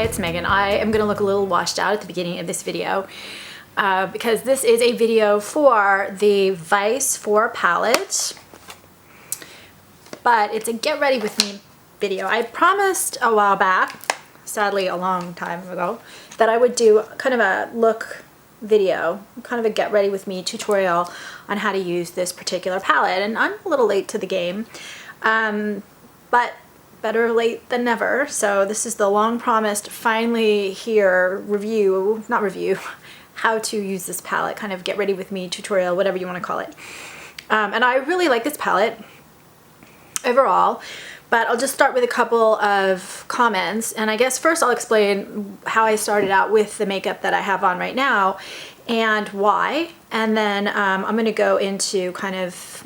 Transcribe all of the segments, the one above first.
Hi, it's Megan. I am going to look a little washed out at the beginning of this video because this is a video for the Vice 4 palette, but it's a get ready with me video. I promised a while back, sadly a long time ago, that I would do kind of a look video, kind of a get ready with me tutorial on how to use this particular palette, and I'm a little late to the game, but better late than never. So this is the long promised finally here review, not review, how to use this palette, kind of get ready with me tutorial, whatever you want to call it. And I really like this palette overall, but I'll just start with a couple of comments. And I guess first I'll explain how I started out with the makeup that I have on right now and why. And then I'm going to go into kind of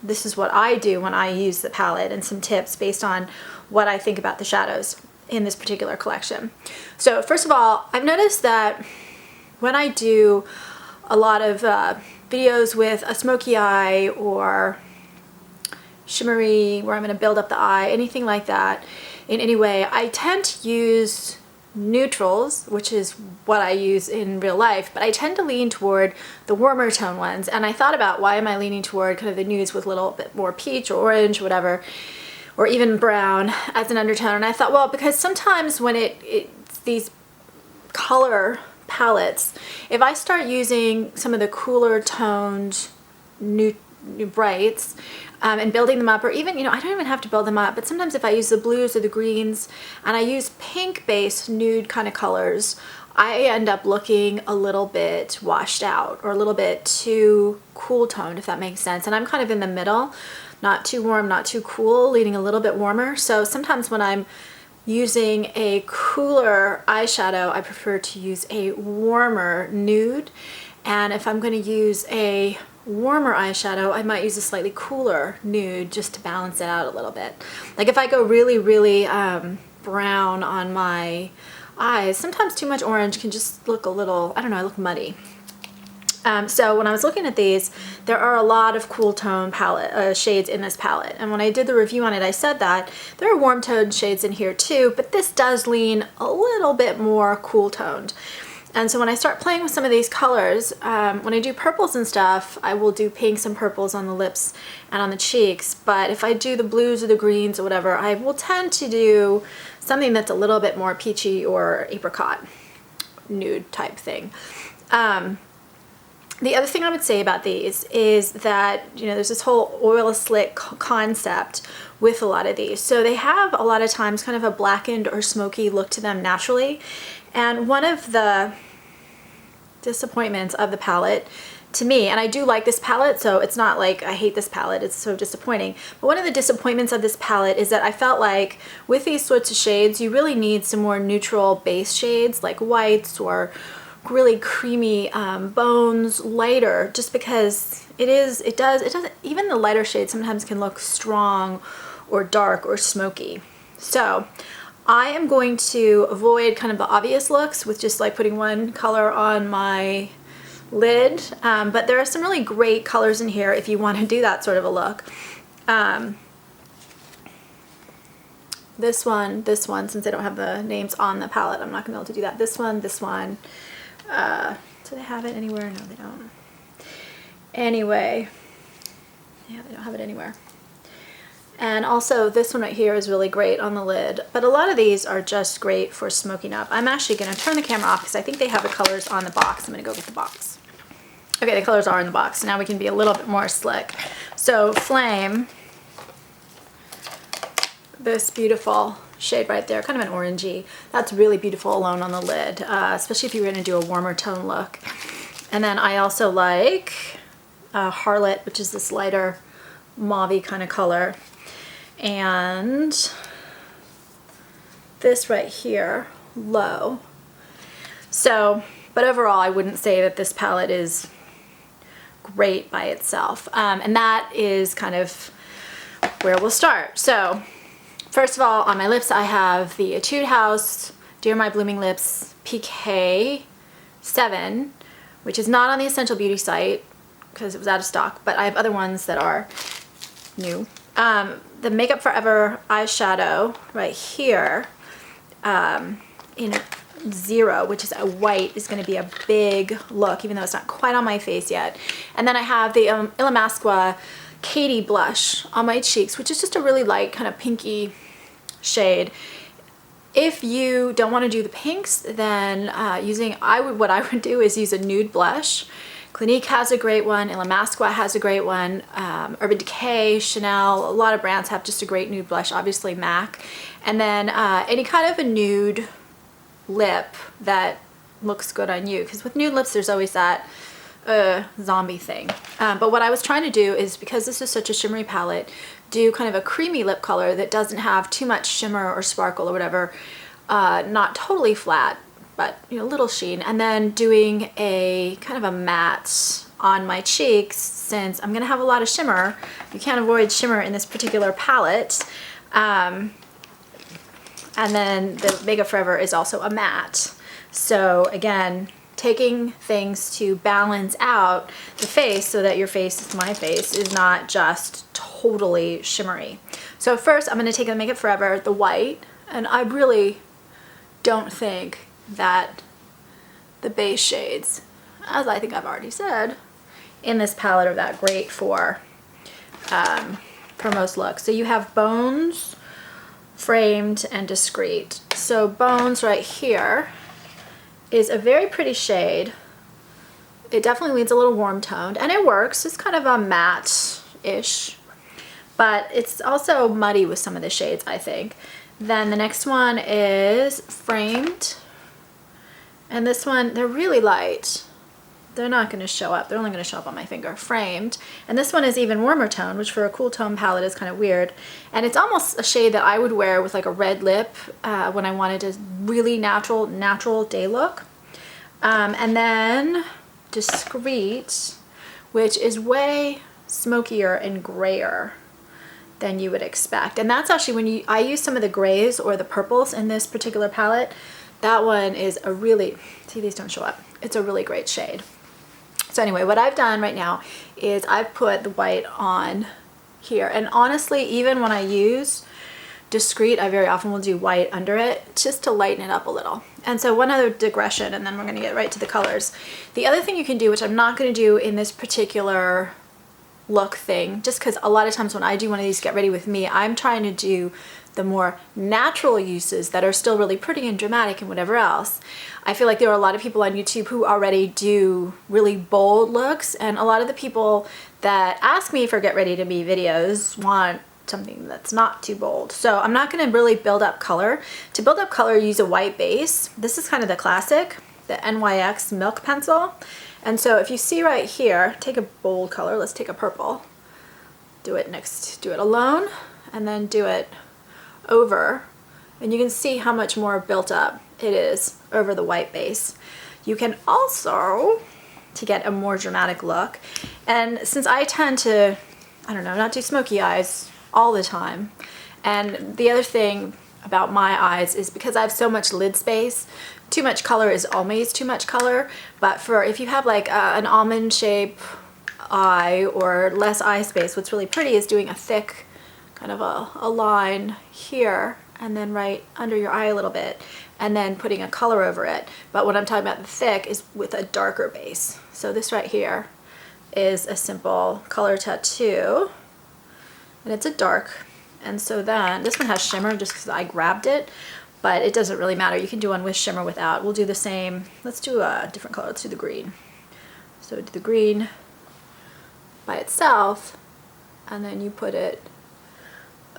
this is what I do when I use the palette and some tips based on what I think about the shadows in this particular collection. So first of all, I've noticed that when I do a lot of videos with a smoky eye or shimmery, where I'm going to build up the eye, anything like that in any way, I tend to use neutrals, which is what I use in real life, but I tend to lean toward the warmer tone ones. And I thought about, why am I leaning toward kind of the nudes with a little bit more peach or orange or whatever, or even brown as an undertone. And I thought, well, because sometimes when it's these color palettes, if I start using some of the cooler toned new brights and building them up, or even, I don't even have to build them up, but sometimes if I use the blues or the greens and I use pink based nude kind of colors, I end up looking a little bit washed out or a little bit too cool toned, if that makes sense. And I'm kind of in the middle, not too warm, not too cool, leaning a little bit warmer. So sometimes when I'm using a cooler eyeshadow, I prefer to use a warmer nude. And if I'm going to use a warmer eyeshadow, I might use a slightly cooler nude just to balance it out a little bit. Like if I go really, really brown on my eyes, sometimes too much orange can just look a little, I don't know, I look muddy. So when I was looking at these, there are a lot of cool tone palette shades in this palette. And when I did the review on it, I said that there are warm toned shades in here too, but this does lean a little bit more cool toned. And so when I start playing with some of these colors, when I do purples and stuff, I will do pinks and purples on the lips and on the cheeks. But if I do the blues or the greens or whatever, I will tend to do something that's a little bit more peachy or apricot nude type thing. The other thing I would say about these is that, there's this whole oil slick concept with a lot of these. So they have a lot of times kind of a blackened or smoky look to them naturally. And one of the disappointments of the palette to me, and I do like this palette, so it's not like I hate this palette, it's so disappointing, but one of the disappointments of this palette is that I felt like with these sorts of shades, you really need some more neutral base shades like whites or really creamy bones, lighter, just because it doesn't, even the lighter shades sometimes can look strong or dark or smoky. So I am going to avoid kind of the obvious looks with just like putting one color on my lid, but there are some really great colors in here if you want to do that sort of a look. This one, since I don't have the names on the palette, I'm not gonna be able to do that. This one, do they have it anywhere? No, they don't. Anyway, yeah, they don't have it anywhere. And also this one right here is really great on the lid, but a lot of these are just great for smoking up. I'm actually going to turn the camera off because I think they have the colors on the box. I'm going to go get the box. Okay, the colors are in the box, so now we can be a little bit more slick. So Flame, this beautiful shade right there, kind of an orangey, that's really beautiful alone on the lid, especially if you're going to do a warmer tone look. And then I also like Harlot, which is this lighter mauve-y kind of color. And this right here, Low. So, but overall I wouldn't say that this palette is great by itself. And that is kind of where we'll start. So first of all, on my lips I have the Etude House Dear My Blooming Lips PK 7, which is not on the Essential Beauty site because it was out of stock, but I have other ones that are new. The Makeup Forever eyeshadow right here in 0, which is a white, is going to be a big look, even though it's not quite on my face yet. And then I have the Illamasqua Katie blush on my cheeks, which is just a really light kind of pinky shade. If you don't want to do the pinks, then what I would do is use a nude blush. Clinique has a great one, Illamasqua has a great one, Urban Decay, Chanel, a lot of brands have just a great nude blush, obviously MAC. And then any kind of a nude lip that looks good on you, because with nude lips there's always that zombie thing. But what I was trying to do is, because this is such a shimmery palette, do kind of a creamy lip color that doesn't have too much shimmer or sparkle or whatever, not totally flat, but you know, a little sheen, and then doing a kind of a matte on my cheeks. Since I'm gonna have a lot of shimmer, you can't avoid shimmer in this particular palette. And then the Makeup Forever is also a matte. So again, taking things to balance out the face so that your face, my face, is not just totally shimmery. So first I'm going to take the Makeup Forever, the white, and I really don't think that the base shades, as I think I've already said, in this palette are that great for most looks. So you have Bones, Framed, and Discreet. So Bones right here is a very pretty shade. It definitely leans a little warm toned, and it works. It's kind of a matte-ish, but it's also muddy with some of the shades, I think. Then the next one is Framed, and this one, they're really light. They're not going to show up. They're only going to show up on my finger. Framed. And this one is even warmer tone, which for a cool tone palette is kind of weird. And it's almost a shade that I would wear with like a red lip when I wanted a really natural day look. And then Discreet, which is way smokier and grayer than you would expect. And that's actually when I use some of the grays or the purples in this particular palette. That one is a really, see, these don't show up. It's a really great shade. So anyway, what I've done right now is I've put the white on here. And honestly, even when I use Discreet, I very often will do white under it just to lighten it up a little. And so one other digression, and then we're going to get right to the colors. The other thing you can do, which I'm not going to do in this particular look thing, just because a lot of times when I do one of these Get Ready With Me, I'm trying to do the more natural uses that are still really pretty and dramatic and whatever else. I feel like there are a lot of people on YouTube who already do really bold looks, and a lot of the people that ask me for Get Ready To Me videos want something that's not too bold. So I'm not going to really build up color. To build up color, use a white base. This is kind of the classic, the NYX Milk Pencil. And so if you see right here, take a bold color, let's take a purple. Do it alone, and then do it over, and you can see how much more built up it is over the white base. You can also, to get a more dramatic look, and since I tend to, I don't know, not do smoky eyes all the time, and the other thing about my eyes is because I have so much lid space, too much color is always too much color. But for if you have like an almond shape eye or less eye space, what's really pretty is doing a thick kind of a line here and then right under your eye a little bit, and then putting a color over it. But what I'm talking about the thick is with a darker base. So this right here is a simple color tattoo, and it's a dark. And so then this one has shimmer just because I grabbed it, but it doesn't really matter. You can do one with shimmer, without. We'll do the same. Let's do a different color. Let's do the green. So do the green by itself, and then you put it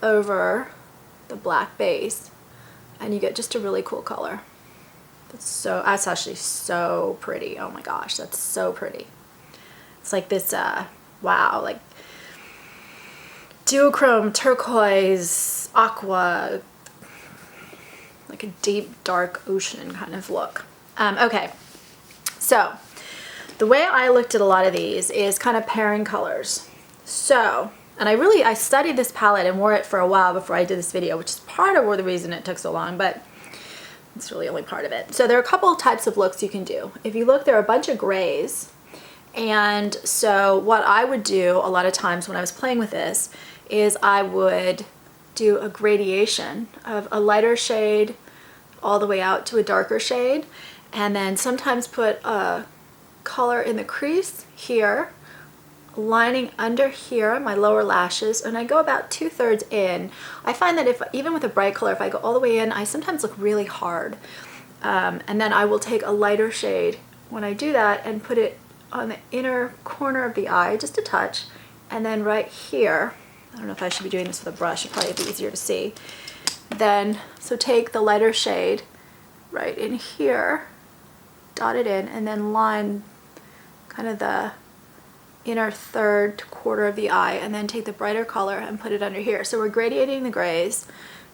over the black base, and you get just a really cool color. That's actually so pretty. Oh my gosh, that's so pretty. It's like this, wow, like duochrome, turquoise, aqua, like a deep, dark ocean kind of look. Okay, so the way I looked at a lot of these is kind of pairing colors. So, and I studied this palette and wore it for a while before I did this video, which is part of the reason it took so long, but it's really only part of it. So there are a couple of types of looks you can do. If you look, there are a bunch of grays. And so what I would do a lot of times when I was playing with this is I would do a gradation of a lighter shade, all the way out to a darker shade, and then sometimes put a color in the crease here, lining under here my lower lashes, and I go about 2/3 in. I find that if even with a bright color, if I go all the way in, I sometimes look really hard. And then I will take a lighter shade when I do that and put it on the inner corner of the eye, just a touch, and then right here, I don't know if I should be doing this with a brush, it'd probably be easier to see. Then, so take the lighter shade right in here, dot it in, and then line kind of the inner third quarter of the eye, and then take the brighter color and put it under here. So we're gradiating the grays,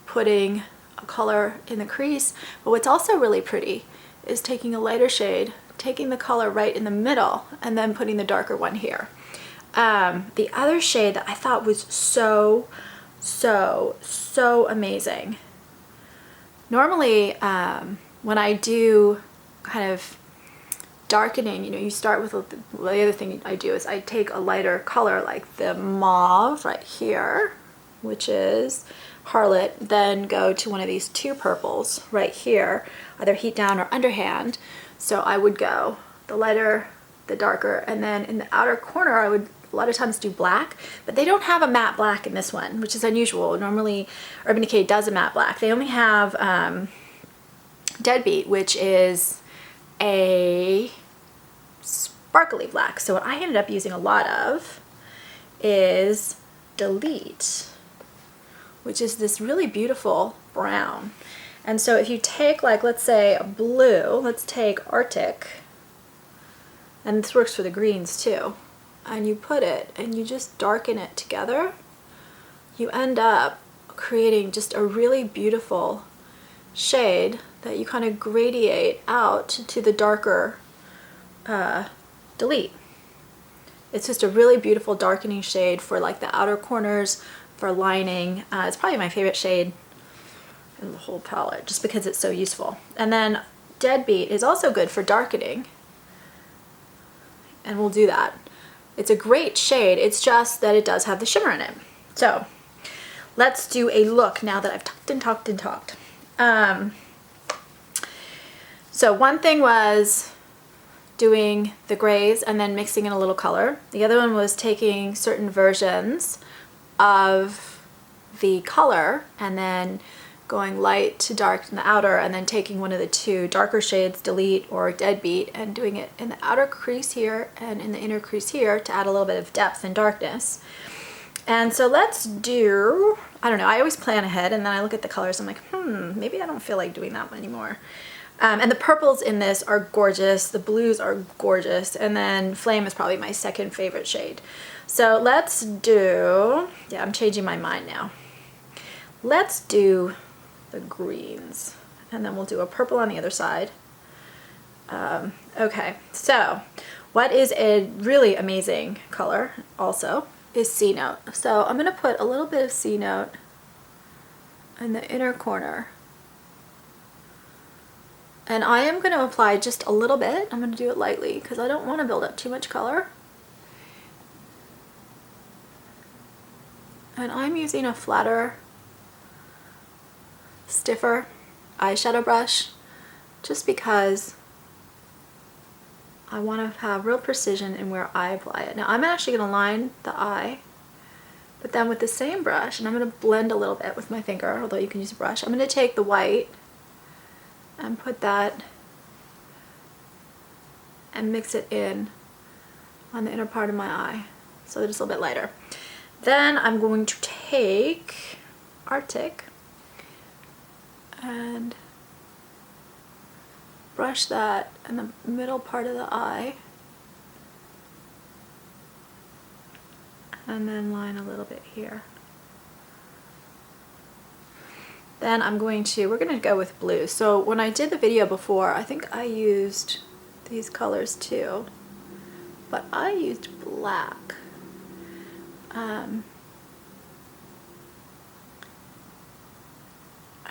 putting a color in the crease, but what's also really pretty is taking a lighter shade, taking the color right in the middle, and then putting the darker one here. The other shade that I thought was so amazing. Normally, when I do kind of darkening, you know, you start with, the other thing I do is I take a lighter color like the mauve right here, which is Harlot, then go to one of these two purples right here, either heat down or underhand. So I would go the lighter, the darker, and then in the outer corner I would a lot of times do black, but they don't have a matte black in this one, which is unusual. Normally Urban Decay does a matte black. They only have Deadbeat, which is a sparkly black. So what I ended up using a lot of is Delete, which is this really beautiful brown. And so if you take, like, let's say a blue, let's take Arctic, and this works for the greens too, and you put it and you just darken it together, you end up creating just a really beautiful shade that you kind of gradiate out to the darker Delete. It's just a really beautiful darkening shade for like the outer corners, for lining. It's probably my favorite shade in the whole palette just because it's so useful. And then Deadbeat is also good for darkening, and we'll do that. It's a great shade, it's just that it does have the shimmer in it. So let's do a look now that I've talked and talked and talked. So one thing was doing the grays and then mixing in a little color. The other one was taking certain versions of the color and then going light to dark in the outer, and then taking one of the two darker shades, Delete or Deadbeat, and doing it in the outer crease here and in the inner crease here to add a little bit of depth and darkness. And so let's do, I don't know, I always plan ahead and then I look at the colors, I'm like, maybe I don't feel like doing that one anymore. And the purples in this are gorgeous, the blues are gorgeous, and then Flame is probably my second favorite shade. So let's do, yeah, I'm changing my mind now. Let's do the greens, and then we'll do a purple on the other side. Okay, so what is a really amazing color also is C Note. So I'm gonna put a little bit of C Note in the inner corner. And I am going to apply just a little bit. I'm going to do it lightly because I don't want to build up too much color. And I'm using a flatter, stiffer eyeshadow brush just because I want to have real precision in where I apply it. Now I'm actually going to line the eye, but then with the same brush, and I'm going to blend a little bit with my finger, although you can use a brush, I'm going to take the white and put that and mix it in on the inner part of my eye so that it's a little bit lighter. Then I'm going to take Arctic and brush that in the middle part of the eye and then line a little bit here. Then we're going to go with blue. So when I did the video before, I think I used these colors too, but I used black.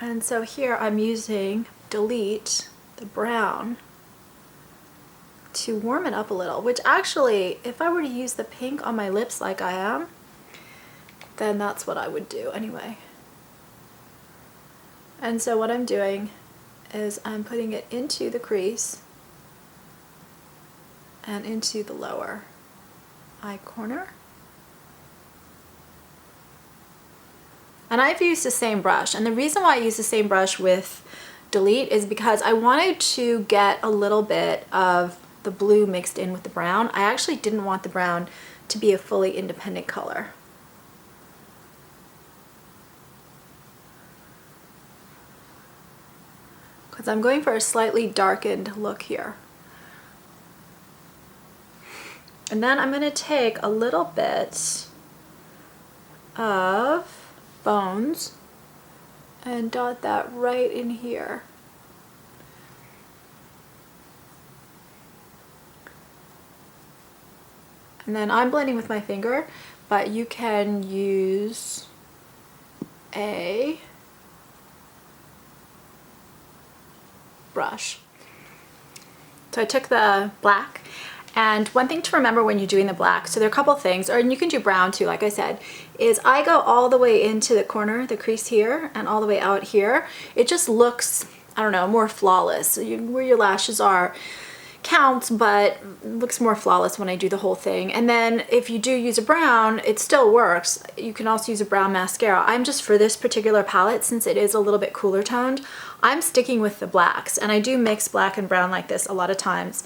And so here I'm using Delete, the brown, to warm it up a little, which actually, if I were to use the pink on my lips like I am, then that's what I would do anyway. And so what I'm doing is I'm putting it into the crease and into the lower eye corner. And I've used the same brush, and the reason why I use the same brush with Delete is because I wanted to get a little bit of the blue mixed in with the brown. I actually didn't want the brown to be a fully independent color. Because I'm going for a slightly darkened look here. And then I'm going to take a little bit of Bones and dot that right in here. And then I'm blending with my finger, but you can use a brush. So I took the black, and one thing to remember when you're doing the black, so there are a couple things, or you can do brown too, like I said, is I go all the way into the corner, the crease here, and all the way out here. It just looks, I don't know, more flawless. So where your lashes are counts, but looks more flawless when I do the whole thing. And then if you do use a brown, it still works. You can also use a brown mascara. I'm just, for this particular palette, since it is a little bit cooler toned, I'm sticking with the blacks, and I do mix black and brown like this a lot of times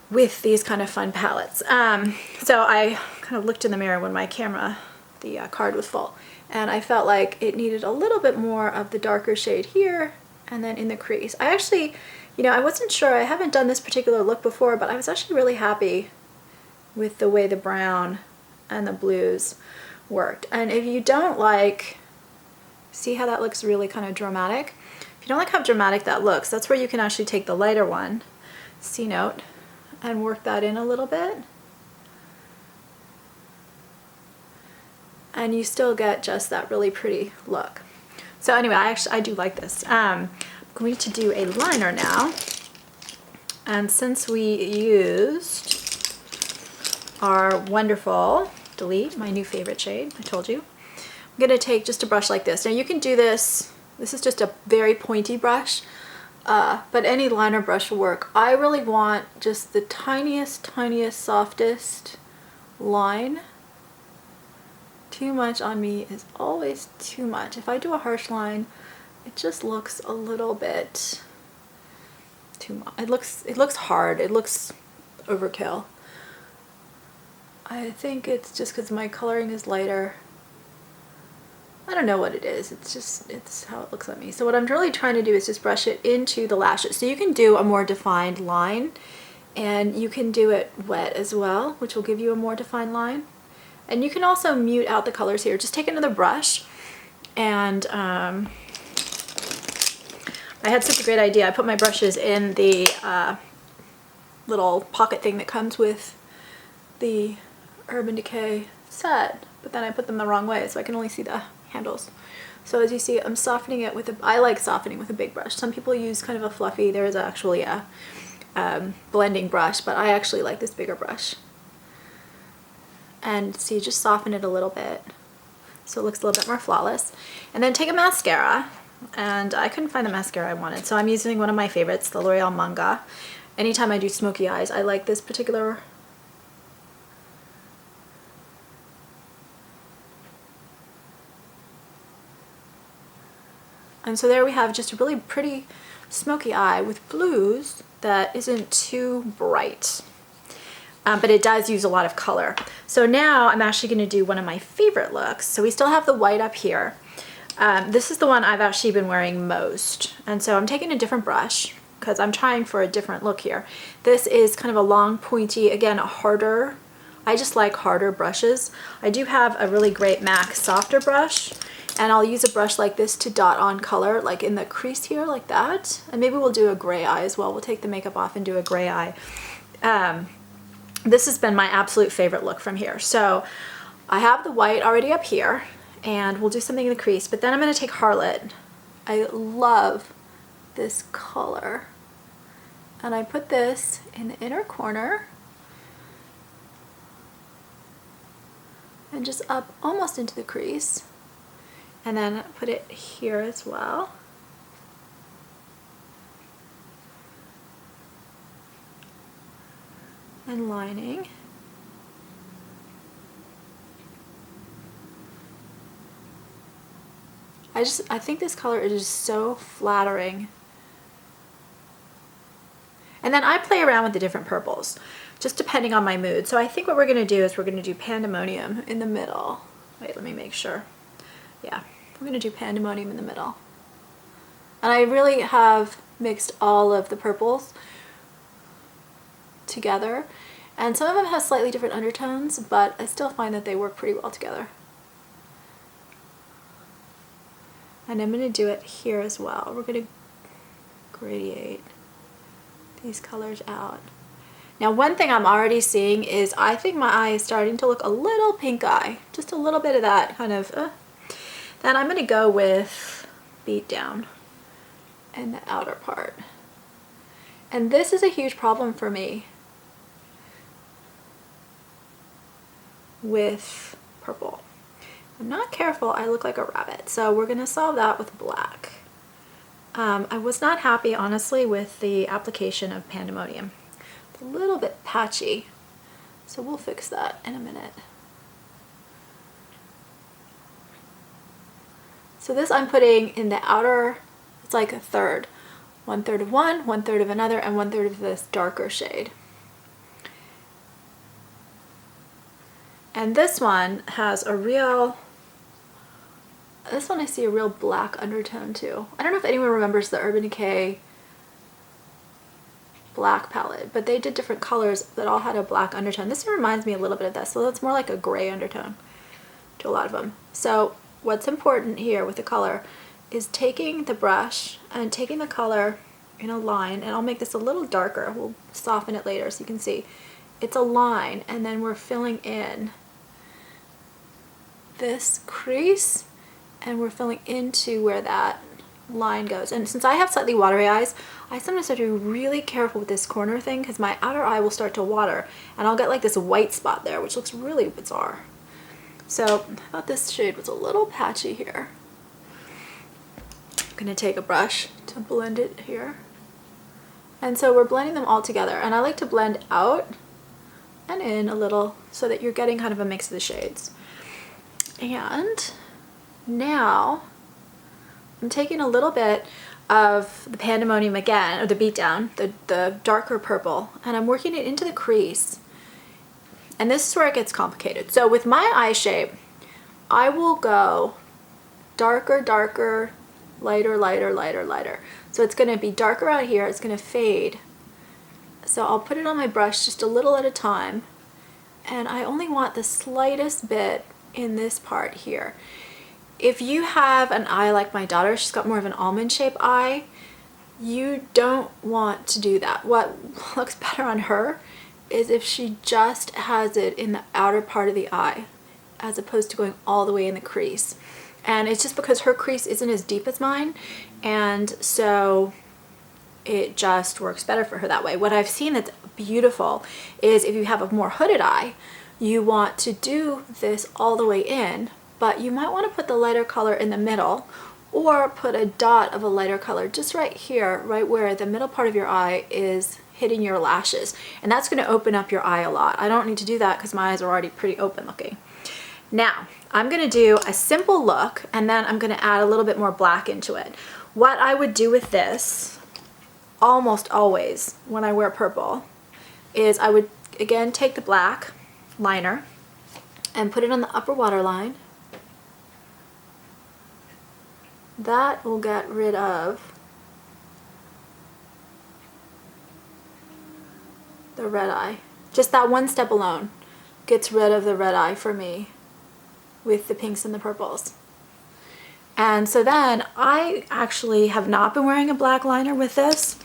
with these kind of fun palettes. So I kind of looked in the mirror when my camera, the card was full, and I felt like it needed a little bit more of the darker shade here and then in the crease. I actually, you know, I wasn't sure, I haven't done this particular look before, but I was actually really happy with the way the brown and the blues worked. And if you don't like, see how that looks really kind of dramatic? If you don't like how dramatic that looks, that's where you can actually take the lighter one, C note, and work that in a little bit. And you still get just that really pretty look. So anyway, I do like this. I'm going to do a liner now. And since we used our wonderful Delete, my new favorite shade, I told you, I'm going to take just a brush like this. Now you can do this, this is just a very pointy brush, but any liner brush will work. I really want just the tiniest, softest line. Too much on me is always too much. If I do a harsh line, it just looks a little bit too much. It looks hard. It looks overkill. I think it's just because my coloring is lighter. I don't know what it is. It's how it looks on me. So what I'm really trying to do is just brush it into the lashes. So you can do a more defined line, and you can do it wet as well, which will give you a more defined line. And you can also mute out the colors here. Just take another brush, and I had such a great idea. I put my brushes in the little pocket thing that comes with the Urban Decay set, but then I put them the wrong way, so I can only see the handles. So as you see, I'm softening it with a, I like softening with a big brush. Some people use kind of a fluffy, there is actually a blending brush, but I actually like this bigger brush. And so you just soften it a little bit so it looks a little bit more flawless. And then take a mascara, and I couldn't find the mascara I wanted, so I'm using one of my favorites, the L'Oreal Manga. Anytime I do smoky eyes, I like this particular and so there we have just a really pretty smoky eye with blues that isn't too bright. But it does use a lot of color. So now I'm actually going to do one of my favorite looks. So we still have the white up here. This is the one I've actually been wearing most. And so I'm taking a different brush because I'm trying for a different look here. This is kind of a long, pointy, again, a harder. I just like harder brushes. I do have a really great MAC softer brush, and I'll use a brush like this to dot on color, like in the crease here, like that. And maybe we'll do a gray eye as well. We'll take the makeup off and do a gray eye. This has been my absolute favorite look from here. So I have the white already up here, and we'll do something in the crease, but then I'm going to take Harlot. I love this color. And I put this in the inner corner and just up almost into the crease. And then put it here as well. and lining. I think this color is just so flattering. And then I play around with the different purples, just depending on my mood. So I think what we're gonna do is we're gonna do Pandemonium in the middle. Wait, let me make sure. Yeah, we're gonna do Pandemonium in the middle. And I really have mixed all of the purples together. And some of them have slightly different undertones, but I still find that they work pretty well together. And I'm going to do it here as well. We're going to gradiate these colors out. Now, one thing I'm already seeing is I think my eye is starting to look a little pink eye. Just a little bit of that kind of, Then I'm going to go with Beat Down in the outer part. And this is a huge problem for me with purple. I'm not careful, I look like a rabbit. So we're gonna solve that with black. I was not happy, honestly, with the application of Pandemonium. It's a little bit patchy, so we'll fix that in a minute. So this I'm putting in the outer, it's like a third. 1/3 of one, 1/3 of another, and 1/3 of this darker shade. And this one has a real, this one I see a real black undertone too. I don't know if anyone remembers the Urban Decay black palette, but they did different colors that all had a black undertone. This reminds me a little bit of this, so it's more like a gray undertone to a lot of them. So what's important here with the color is taking the brush and taking the color in a line, and I'll make this a little darker. We'll soften it later so you can see. It's a line, and then we're filling in this crease, and we're filling into where that line goes. And since I have slightly watery eyes, I sometimes have to be really careful with this corner thing because my outer eye will start to water, and I'll get like this white spot there, which looks really bizarre. So I thought this shade was a little patchy here. I'm gonna take a brush to blend it here. And so we're blending them all together, and I like to blend out and in a little so that you're getting kind of a mix of the shades. And now I'm taking a little bit of the Pandemonium again, or the Beat Down, the darker purple, and I'm working it into the crease. And this is where it gets complicated. So with my eye shape, I will go darker, darker, lighter, lighter, lighter, lighter. So it's gonna be darker out here, it's gonna fade. So I'll put it on my brush just a little at a time, and I only want the slightest bit in this part here. If you have an eye like my daughter, she's got more of an almond shaped eye, you don't want to do that. What looks better on her is if she just has it in the outer part of the eye as opposed to going all the way in the crease. And it's just because her crease isn't as deep as mine, and so it just works better for her that way. What I've seen that's beautiful is if you have a more hooded eye, you want to do this all the way in, but you might want to put the lighter color in the middle, or put a dot of a lighter color just right here, right where the middle part of your eye is hitting your lashes. And that's going to open up your eye a lot. I don't need to do that because my eyes are already pretty open looking. Now, I'm going to do a simple look, and then I'm going to add a little bit more black into it. What I would do with this, almost always when I wear purple, is I would again take the black liner and put it on the upper waterline. That will get rid of the red eye. Just that one step alone gets rid of the red eye for me with the pinks and the purples. And so then I actually have not been wearing a black liner with this.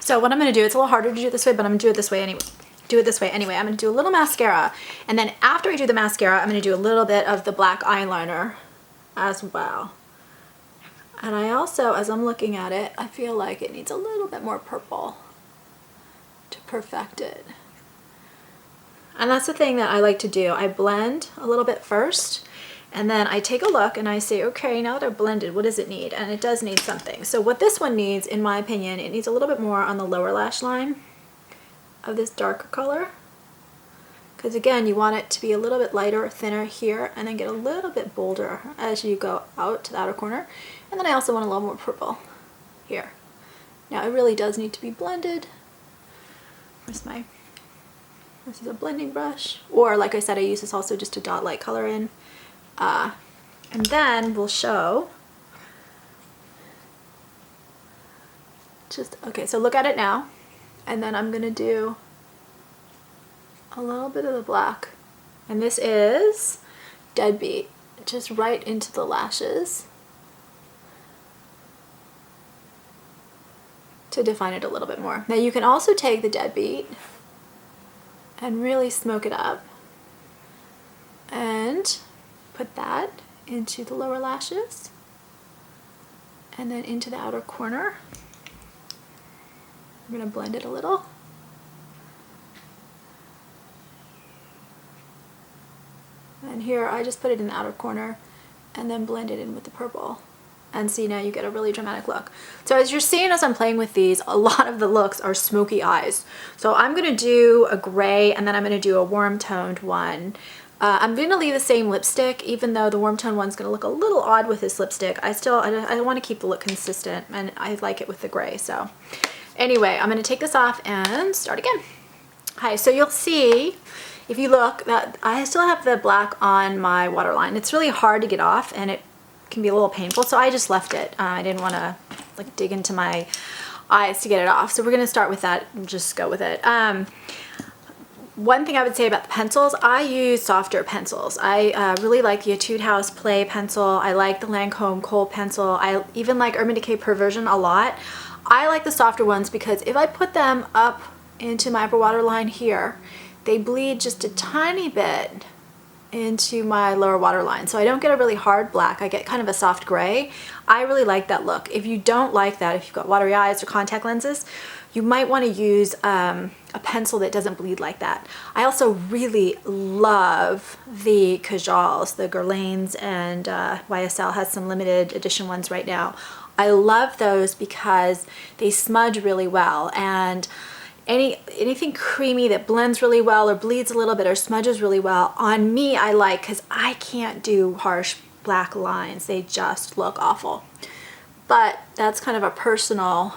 So what I'm going to do, it's a little harder to do it this way, but I'm going to do it this way anyway. I'm going to do a little mascara, and then after I do the mascara, I'm going to do a little bit of the black eyeliner as well. And I also, as I'm looking at it, I feel like it needs a little bit more purple to perfect it. And that's the thing that I like to do. I blend a little bit first, and then I take a look and I say, okay, now that I've blended, what does it need? And it does need something. So what this one needs, in my opinion, it needs a little bit more on the lower lash line of this darker color. because again, you want it to be a little bit lighter or thinner here, and then get a little bit bolder as you go out to the outer corner. And then I also want a little more purple here. Now it really does need to be blended. This is a blending brush, or like I said, I use this also just to dot light color in. And then we'll show okay, so look at it now, and then I'm gonna do a little bit of the black, and this is Deadbeat, just right into the lashes to define it a little bit more. Now you can also take the Deadbeat and really smoke it up and put that into the lower lashes and then into the outer corner. I'm going to blend it a little. And here I just put it in the outer corner and then blend it in with the purple. And see, now you get a really dramatic look. So as you're seeing as I'm playing with these, a lot of the looks are smoky eyes. So I'm going to do a gray, and then I'm going to do a warm toned one. I'm going to leave the same lipstick, even though the warm tone one's going to look a little odd with this lipstick. I want to keep the look consistent, and I like it with the gray. So anyway, I'm going to take this off and start again. Hi, so you'll see, if you look, that I still have the black on my waterline. It's really hard to get off, and it can be a little painful, so I just left it. I didn't want to like dig into my eyes to get it off. So we're going to start with that and just go with it. One thing I would say about the pencils, I use softer pencils. I really like the Etude House Play pencil. I like the Lancome Kohl pencil. I even like Urban Decay Perversion a lot. I like the softer ones because if I put them up into my upper waterline here, they bleed just a tiny bit into my lower waterline. So I don't get a really hard black. I get kind of a soft gray. I really like that look. If you don't like that, if you've got watery eyes or contact lenses, you might want to use a pencil that doesn't bleed like that. I also really love the Kajals, the Guerlains, and YSL has some limited edition ones right now. I love those because they smudge really well, and anything creamy that blends really well or bleeds a little bit or smudges really well on me I like, because I can't do harsh black lines. They just look awful. But that's kind of a personal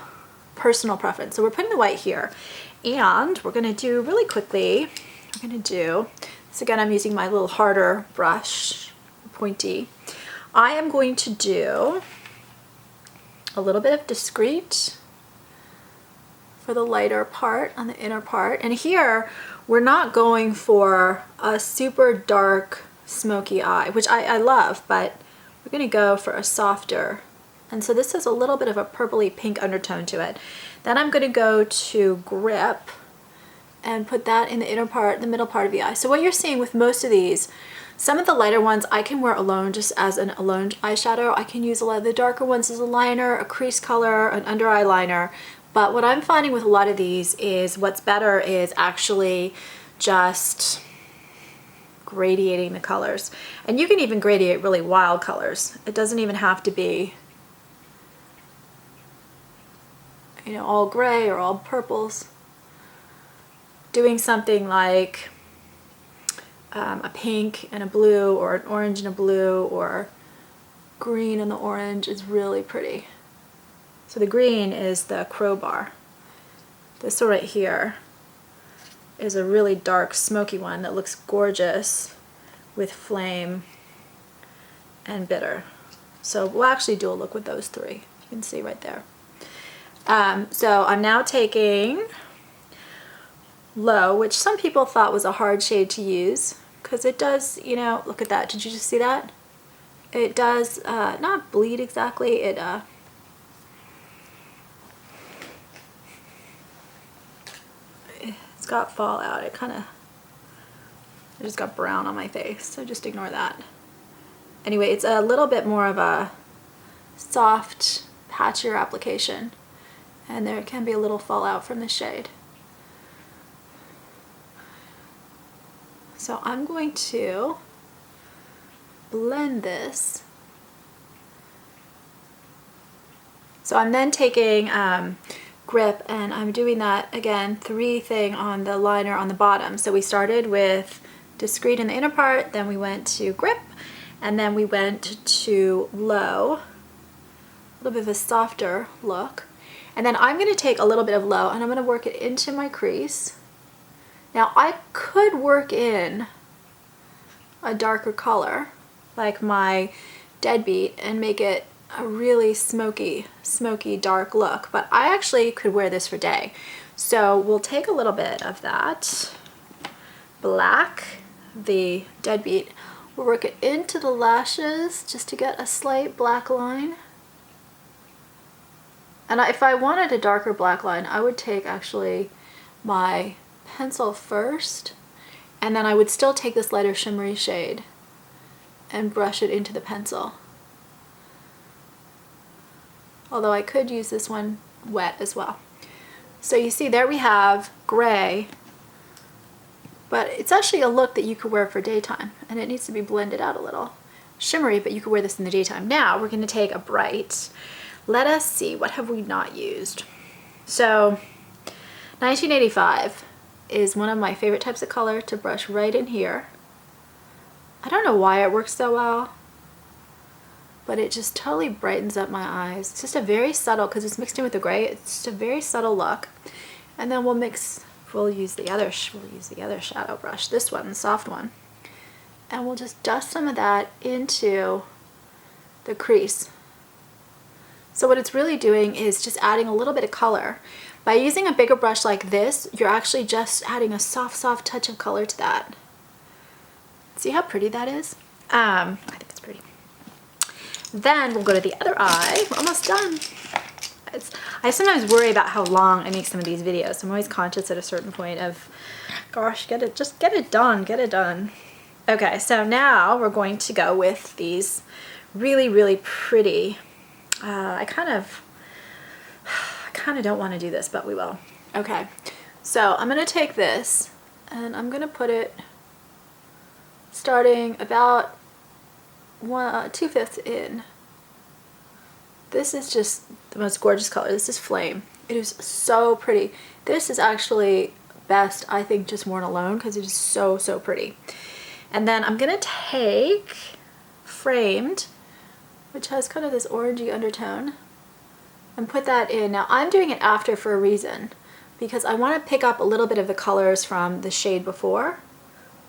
preference. So we're putting the white here, and we're going to do really quickly, we're going to do this again. I'm using my little harder brush, pointy. I am going to do a little bit of Discreet for the lighter part on the inner part, and here we're not going for a super dark smoky eye, which I love, but we're going to go for a softer, and so this has a little bit of a purpley pink undertone to it. Then I'm going to go to Grip and put that in the inner part, the middle part of the eye. So what you're seeing with most of these, some of the lighter ones I can wear alone, just as an alone eyeshadow. I can use a lot of the darker ones as a liner, a crease color, an under eye liner. But what I'm finding with a lot of these is what's better is actually just gradiating the colors. And you can even gradiate really wild colors. It doesn't even have to be, you know, all gray or all purples. Doing something like a pink and a blue, or an orange and a blue, or green and the orange is really pretty. So the green is the Crowbar. This one right here is a really dark smoky one that looks gorgeous with Flame and Bitter. So we'll actually do a look with those three. You can see right there. So I'm now taking Low, which some people thought was a hard shade to use, because it does, you know, look at that. Did you just see that? It does not bleed exactly. It's got fallout. I just got brown on my face, so just ignore that. Anyway, it's a little bit more of a soft, patchier application, and there can be a little fallout from the shade. So I'm going to blend this. So I'm then taking grip, and I'm doing that again, 3 thing on the liner on the bottom. So we started with discreet in the inner part, then we went to grip, and then we went to low, a little bit of a softer look. And then I'm going to take a little bit of low and I'm going to work it into my crease. Now I could work in a darker color like my Deadbeat and make it a really smoky dark look, but I actually could wear this for day. So we'll take a little bit of that black, the Deadbeat, we'll work it into the lashes just to get a slight black line. And if I wanted a darker black line, I would take actually my pencil first, and then I would still take this lighter shimmery shade and brush it into the pencil. Although I could use this one wet as well. So you see there we have gray, but it's actually a look that you could wear for daytime, and it needs to be blended out a little. Shimmery, but you could wear this in the daytime. Now we're going to take a bright. Let us see, what have we not used? So 1985 is one of my favorite types of color to brush right in here. I don't know why it works so well, but it just totally brightens up my eyes. It's just a very subtle, because it's mixed in with the gray, it's just a very subtle look. And then we'll use the other shadow brush, this one, the soft one. And we'll just dust some of that into the crease. So what it's really doing is just adding a little bit of color. By using a bigger brush like this, you're actually just adding a soft touch of color to that. See how pretty that is? I think it's pretty. Then we'll go to the other eye. We're almost done. I sometimes worry about how long I make some of these videos. So I'm always conscious at a certain point of, gosh, just get it done. Okay, so now we're going to go with these really pretty. I kind of don't want to do this, but we will. Okay, so I'm going to take this and I'm going to put it starting about 2/5 in. This is just the most gorgeous color. This is Flame. It is so pretty. This is actually best, I think, just worn alone because it is so pretty. And then I'm going to take Framed, which has kind of this orangey undertone, and put that in. Now I'm doing it after for a reason, because I want to pick up a little bit of the colors from the shade before,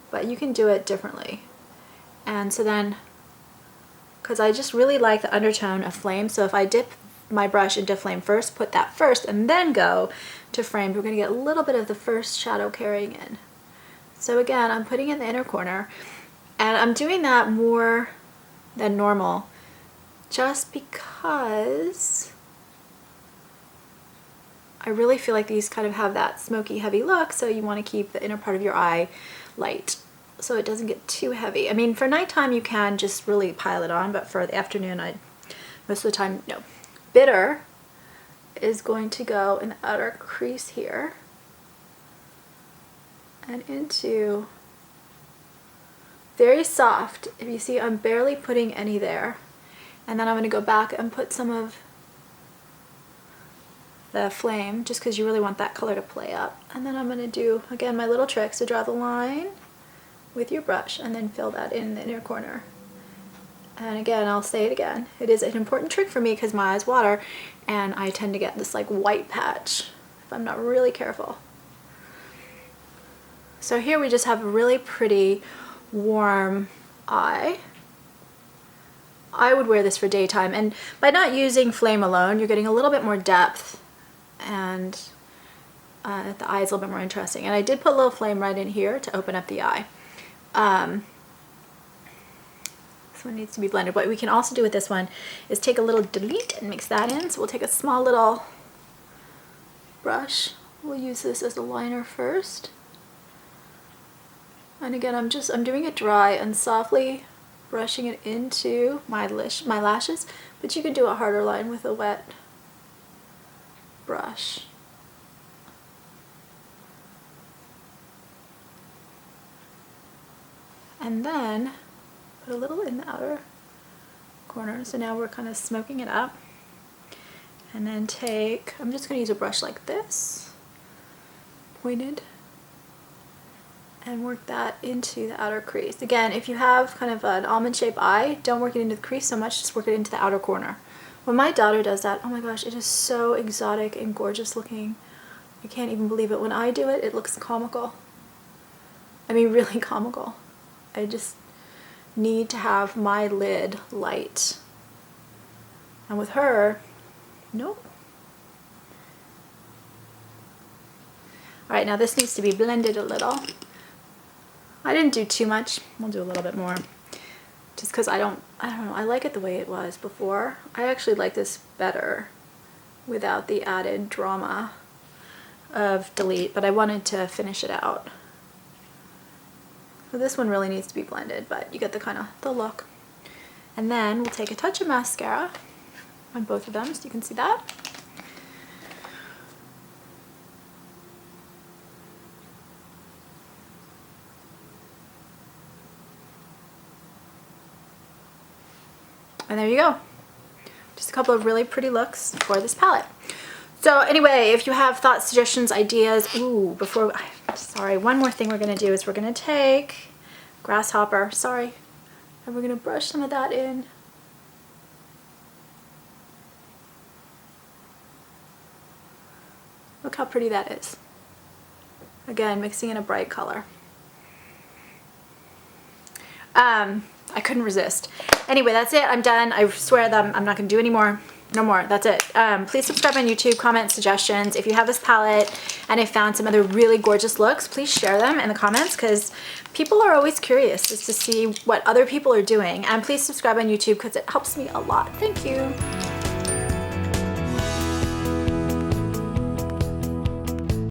but you can do it differently. And so then, because I just really like the undertone of Flame, so if I dip my brush into Flame first, put that first, and then go to Framed, we're going to get a little bit of the first shadow carrying in. So again, I'm putting in the inner corner, and I'm doing that more than normal just because I really feel like these kind of have that smoky heavy look, so you want to keep the inner part of your eye light so it doesn't get too heavy. I mean, for nighttime you can just really pile it on, but for the afternoon, most of the time, no. Bitter is going to go in the outer crease here and into very soft. If you see, I'm barely putting any there. And then I'm going to go back and put some of the Flame, just because you really want that color to play up. And then I'm going to do, again, my little tricks to draw the line with your brush and then fill that in the inner corner. And again, I'll say it again, it is an important trick for me because my eyes water and I tend to get this like white patch if I'm not really careful. So here we just have a really pretty warm eye. I would wear this for daytime, and by not using Flame alone, you're getting a little bit more depth, and the eye is a little bit more interesting. And I did put a little Flame right in here to open up the eye. This one needs to be blended. What we can also do with this one is take a little Delete and mix that in. So we'll take a small little brush. We'll use this as a liner first. And again, I'm doing it dry and softly brushing it into my lashes, but you can do a harder line with a wet brush. And then put a little in the outer corner. So now we're kind of smoking it up. And then take, I'm just gonna use a brush like this, pointed, and work that into the outer crease. Again, if you have kind of an almond shaped eye, don't work it into the crease so much, just work it into the outer corner. When my daughter does that, oh my gosh, it is so exotic and gorgeous looking. I can't even believe it. When I do it, it looks comical. I mean, really comical. I just need to have my lid light. And with her, nope. All right, now this needs to be blended a little. I didn't do too much. We'll do a little bit more. Just because I don't know, I like it the way it was before. I actually like this better without the added drama of delete, but I wanted to finish it out. So this one really needs to be blended, but you get the kind of the look. And then we'll take a touch of mascara on both of them so you can see that. And there you go. Just a couple of really pretty looks for this palette. So anyway, if you have thoughts, suggestions, ideas, sorry, one more thing we're gonna do is we're gonna take Grasshopper, sorry, and we're gonna brush some of that in. Look how pretty that is. Again, mixing in a bright color. I couldn't resist. Anyway, that's it. I'm done. I swear that I'm not going to do any more. No more. That's it. Please subscribe on YouTube, comment suggestions. If you have this palette and have found some other really gorgeous looks, please share them in the comments because people are always curious just to see what other people are doing. And please subscribe on YouTube because it helps me a lot. Thank you.